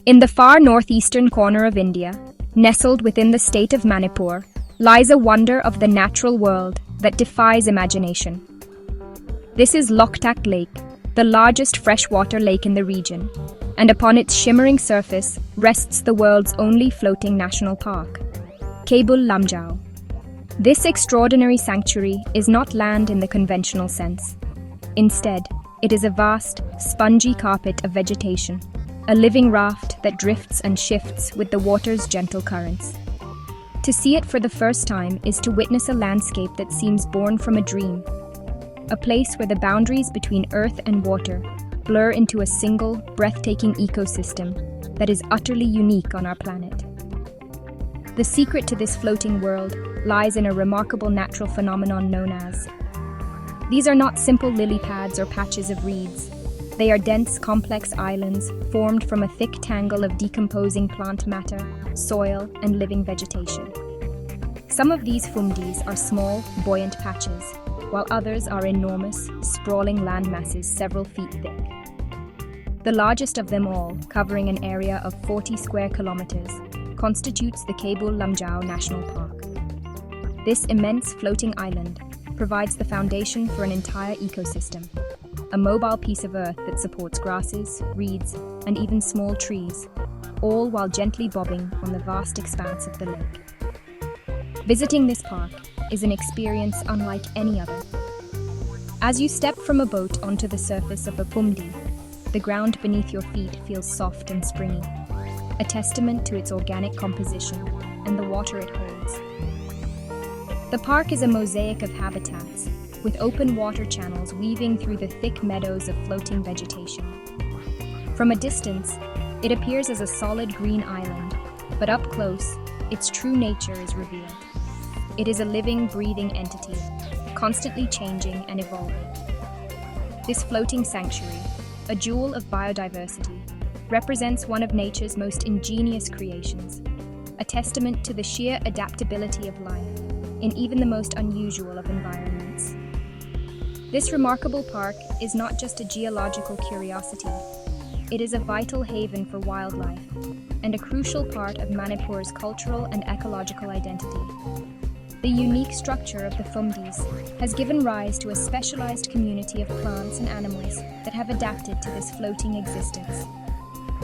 In the far northeastern corner of India, nestled within the state of Manipur, lies a wonder of the natural world that defies imagination. This is Loktak Lake, the largest freshwater lake in the region, and upon its shimmering surface rests the world's only floating national park, Keibul, Lamjao. This extraordinary sanctuary is not land in the conventional sense. Instead, it is a vast, spongy carpet of vegetation, a living raft that drifts and shifts with the water's gentle currents. To see it for the first time is to witness a landscape that seems born from a dream, a place where the boundaries between earth and water blur into a single, breathtaking ecosystem that is utterly unique on our planet. The secret to this floating world lies in a remarkable natural phenomenon known as. These are not simple lily pads or patches of reeds. They are dense, complex islands formed from a thick tangle of decomposing plant matter, soil, and living vegetation. Some of these fumdis are small, buoyant patches, while others are enormous, sprawling landmasses several feet thick. The largest of them all, covering an area of 40 square kilometers, constitutes the Keibul Lamjao National Park. This immense floating island provides the foundation for an entire ecosystem, a mobile piece of earth that supports grasses, reeds, and even small trees, all while gently bobbing on the vast expanse of the lake. Visiting this park is an experience unlike any other. As you step from a boat onto the surface of a fumdi, the ground beneath your feet feels soft and springy, a testament to its organic composition and the water it holds. The park is a mosaic of habitats, with open water channels weaving through the thick meadows of floating vegetation. From a distance, it appears as a solid green island, but up close, its true nature is revealed. It is a living, breathing entity, constantly changing and evolving. This floating sanctuary, a jewel of biodiversity, represents one of nature's most ingenious creations, a testament to the sheer adaptability of life in even the most unusual of environments. This remarkable park is not just a geological curiosity, it is a vital haven for wildlife and a crucial part of Manipur's cultural and ecological identity. The unique structure of the fumdis has given rise to a specialized community of plants and animals that have adapted to this floating existence.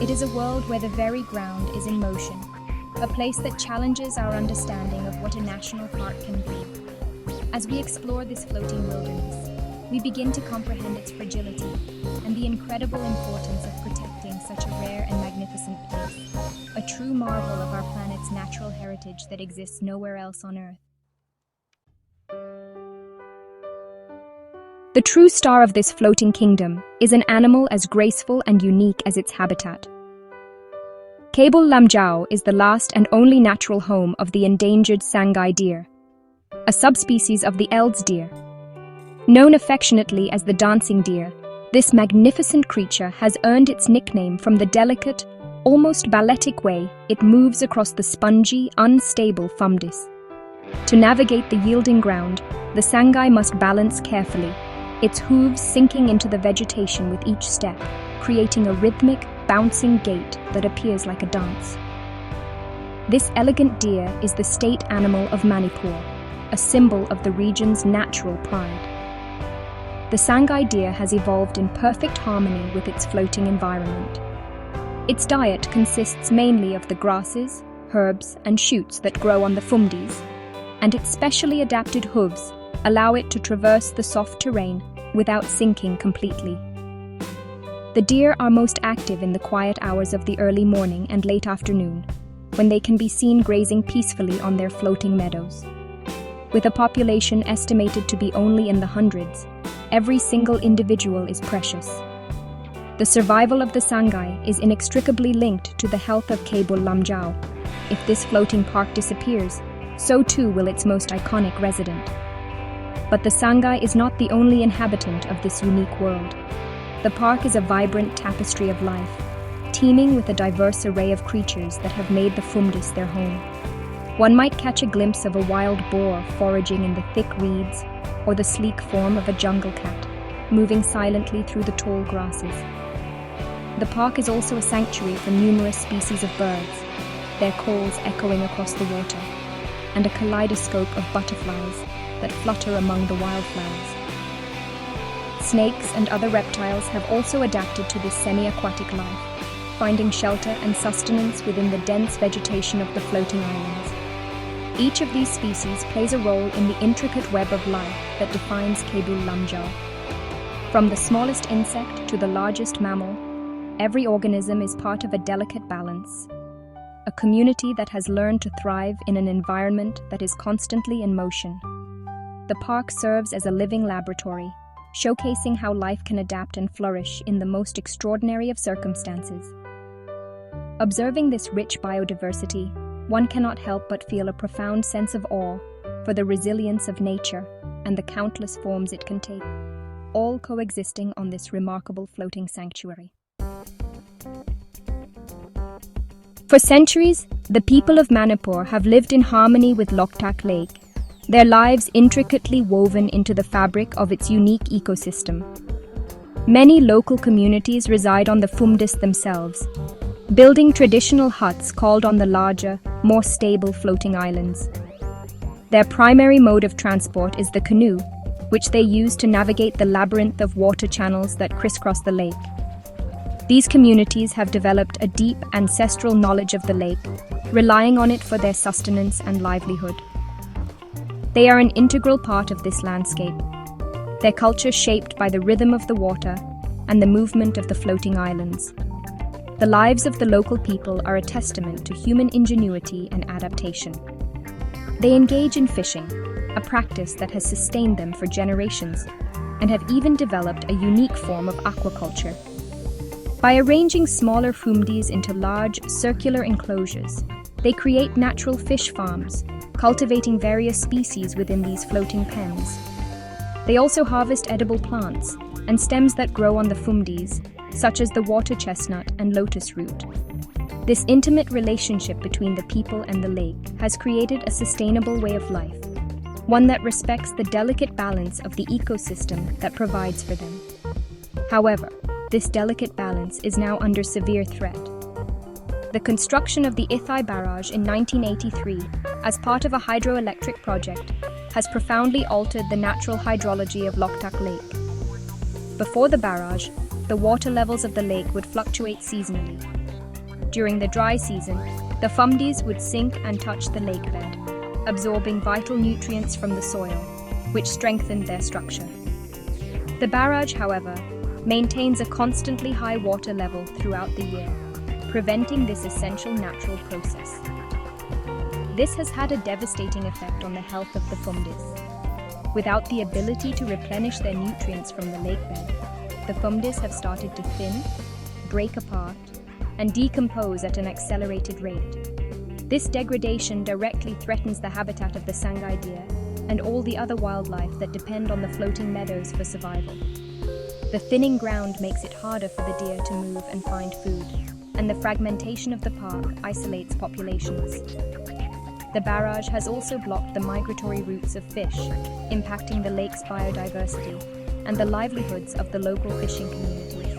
It is a world where the very ground is in motion, a place that challenges our understanding of what a national park can be. As we explore this floating wilderness, we begin to comprehend its fragility and the incredible importance of protecting such a rare and magnificent place, a true marvel of our planet's natural heritage that exists nowhere else on Earth. The true star of this floating kingdom is an animal as graceful and unique as its habitat. Keibul Lamjao is the last and only natural home of the endangered Sangai deer, a subspecies of the Eld's deer. Known affectionately as the dancing deer, this magnificent creature has earned its nickname from the delicate, almost balletic way it moves across the spongy, unstable fumdis. To navigate the yielding ground, the Sangai must balance carefully, its hooves sinking into the vegetation with each step, creating a rhythmic, bouncing gait that appears like a dance. This elegant deer is the state animal of Manipur, a symbol of the region's natural pride. The Sangai deer has evolved in perfect harmony with its floating environment. Its diet consists mainly of the grasses, herbs, and shoots that grow on the fumdis, and its specially adapted hooves allow it to traverse the soft terrain without sinking completely. The deer are most active in the quiet hours of the early morning and late afternoon, when they can be seen grazing peacefully on their floating meadows. With a population estimated to be only in the hundreds, every single individual is precious. The survival of the Sangai is inextricably linked to the health of Keibul Lamjao. If this floating park disappears, so too will its most iconic resident. But the Sangai is not the only inhabitant of this unique world. The park is a vibrant tapestry of life, teeming with a diverse array of creatures that have made the fumdis their home. One might catch a glimpse of a wild boar foraging in the thick reeds, or the sleek form of a jungle cat, moving silently through the tall grasses. The park is also a sanctuary for numerous species of birds, their calls echoing across the water, and a kaleidoscope of butterflies that flutter among the wildflowers. Snakes and other reptiles have also adapted to this semi-aquatic life, finding shelter and sustenance within the dense vegetation of the floating islands. Each of these species plays a role in the intricate web of life that defines Keibul Lamjao. From the smallest insect to the largest mammal, every organism is part of a delicate balance, a community that has learned to thrive in an environment that is constantly in motion. The park serves as a living laboratory, showcasing how life can adapt and flourish in the most extraordinary of circumstances. Observing this rich biodiversity, one cannot help but feel a profound sense of awe for the resilience of nature and the countless forms it can take, all coexisting on this remarkable floating sanctuary. For centuries, the people of Manipur have lived in harmony with Loktak Lake, their lives intricately woven into the fabric of its unique ecosystem. Many local communities reside on the Phumdis themselves, building traditional huts called on the larger, more stable floating islands. Their primary mode of transport is the canoe, which they use to navigate the labyrinth of water channels that crisscross the lake. These communities have developed a deep ancestral knowledge of the lake, relying on it for their sustenance and livelihood. They are an integral part of this landscape, their culture shaped by the rhythm of the water and the movement of the floating islands. The lives of the local people are a testament to human ingenuity and adaptation. They engage in fishing, a practice that has sustained them for generations, and have even developed a unique form of aquaculture. By arranging smaller phumdis into large, circular enclosures, they create natural fish farms, cultivating various species within these floating pens. They also harvest edible plants and stems that grow on the phumdis, such as the water chestnut and lotus root. This intimate relationship between the people and the lake has created a sustainable way of life, one that respects the delicate balance of the ecosystem that provides for them. However, this delicate balance is now under severe threat. The construction of the Ithai Barrage in 1983, as part of a hydroelectric project, has profoundly altered the natural hydrology of Loktak Lake. Before the barrage, the water levels of the lake would fluctuate seasonally. During the dry season, the phumdis would sink and touch the lake bed, absorbing vital nutrients from the soil, which strengthened their structure. The barrage, however, maintains a constantly high water level throughout the year, preventing this essential natural process. This has had a devastating effect on the health of the phumdis. Without the ability to replenish their nutrients from the lakebed, the phumdis have started to thin, break apart, and decompose at an accelerated rate. This degradation directly threatens the habitat of the Sangai deer and all the other wildlife that depend on the floating meadows for survival. The thinning ground makes it harder for the deer to move and find food, and the fragmentation of the park isolates populations. The barrage has also blocked the migratory routes of fish, impacting the lake's biodiversity and the livelihoods of the local fishing communities.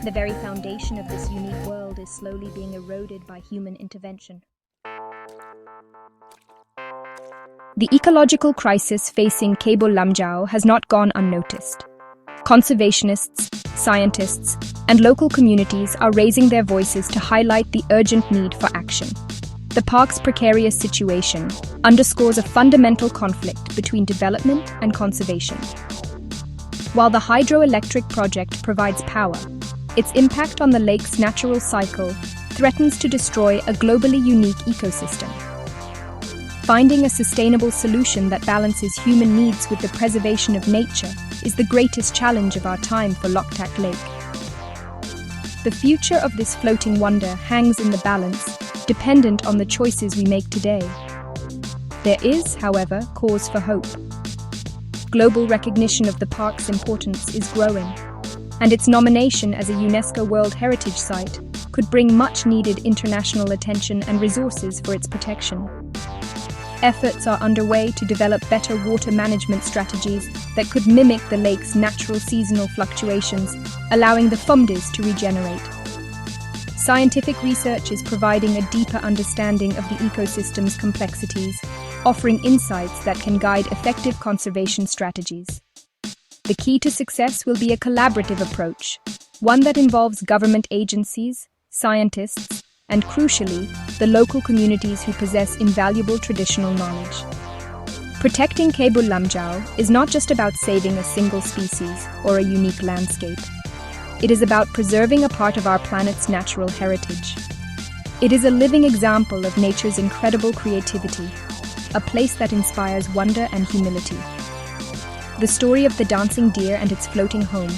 The very foundation of this unique world is slowly being eroded by human intervention. The ecological crisis facing Keibul Lamjao has not gone unnoticed. Conservationists, scientists, and local communities are raising their voices to highlight the urgent need for action. The park's precarious situation underscores a fundamental conflict between development and conservation. While the hydroelectric project provides power, its impact on the lake's natural cycle threatens to destroy a globally unique ecosystem. Finding a sustainable solution that balances human needs with the preservation of nature is the greatest challenge of our time for Loktak Lake. The future of this floating wonder hangs in the balance, dependent on the choices we make today. There is, however, cause for hope. Global recognition of the park's importance is growing, and its nomination as a UNESCO World Heritage Site could bring much-needed international attention and resources for its protection. Efforts are underway to develop better water management strategies that could mimic the lake's natural seasonal fluctuations, allowing the phumdis to regenerate. Scientific research is providing a deeper understanding of the ecosystem's complexities, offering insights that can guide effective conservation strategies. The key to success will be a collaborative approach, one that involves government agencies, scientists, and crucially, the local communities who possess invaluable traditional knowledge. Protecting Keibul Lamjao is not just about saving a single species or a unique landscape. It is about preserving a part of our planet's natural heritage. It is a living example of nature's incredible creativity, a place that inspires wonder and humility. The story of the dancing deer and its floating home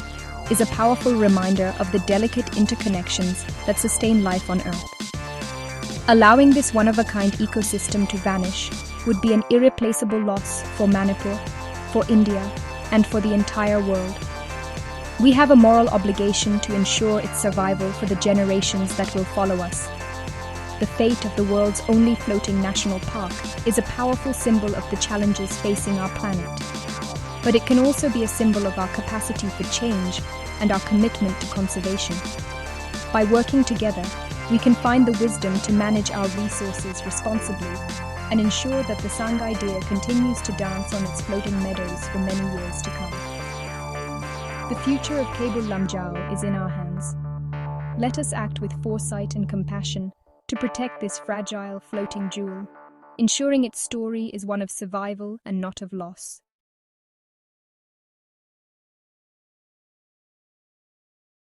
is a powerful reminder of the delicate interconnections that sustain life on Earth. Allowing this one-of-a-kind ecosystem to vanish would be an irreplaceable loss for Manipur, for India, and for the entire world. We have a moral obligation to ensure its survival for the generations that will follow us. The fate of the world's only floating national park is a powerful symbol of the challenges facing our planet. But it can also be a symbol of our capacity for change and our commitment to conservation. By working together, we can find the wisdom to manage our resources responsibly and ensure that the Sangai deer continues to dance on its floating meadows for many years to come. The future of Keibul Lamjao is in our hands. Let us act with foresight and compassion to protect this fragile floating jewel, ensuring its story is one of survival and not of loss.